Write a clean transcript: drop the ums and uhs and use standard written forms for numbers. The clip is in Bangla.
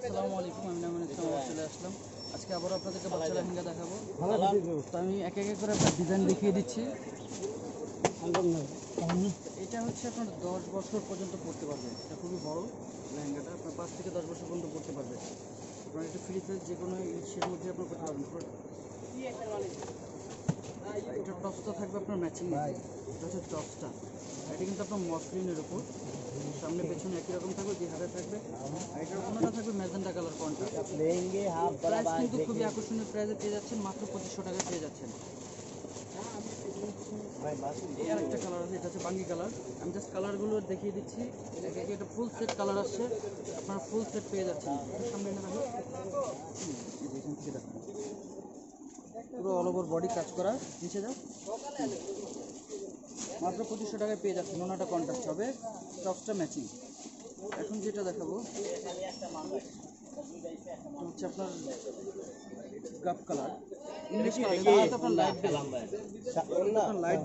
আসসালামু আলাইকুম, আমি নাম চলে আসলাম। আজকে আবার আপনাদেরকে বাচ্চা লেহেঙ্গা দেখাবো। তো আমি একে একে করে ডিজাইন দেখিয়ে দিচ্ছি। এটা হচ্ছে আপনার 10 বছর পর্যন্ত পড়তে পারবে। এটা খুবই বড় লেহেঙ্গাটা, আপনার 5 থেকে 10 বছর পর্যন্ত পড়তে পারবে। আপনার এটা ফ্রি সাইজ যে কোনো ইসের মধ্যে আপনার করতে পারবেন। এটা টপসটা থাকবে আপনার ম্যাচিং, এটা হচ্ছে টপসটা। এটা কিন্তু আপনার মসলিনের উপর, সামনে পেছনে একই রকম থাকবে, যে হাতে থাকবে। আর এটার ওনাটা থাকবে ম্যাজেন্টা কালার কন্ট্রাস্ট। প্রাইস কিন্তু খুবই আকর্ষণীয় প্রাইসে পেয়ে যাচ্ছেন, মাত্র 2500 টাকায় পেয়ে যাচ্ছেন। এই আরেকটা কালার আছে, এটা হচ্ছে বাঙ্গি কালার। আমি জাস্ট কালারগুলো দেখিয়ে দিচ্ছি। এটা ফুল সেট কালার আসছে, আপনারা ফুল সেট পেয়ে যাচ্ছেন। সামনে এনে দেখো, পুরো অল ওভার বডি কাজ করা, নিচে যাও। মাত্র 2500 টাকায় পেয়ে যাচ্ছেন। ওনাটা কন্ট্রাস্ট হবে, টপসটা ম্যাচিং। এখন যেটা দেখাবো হচ্ছে আপনার গাপ কালার, ইংলিশ কালার। আপনার লাইট লাইট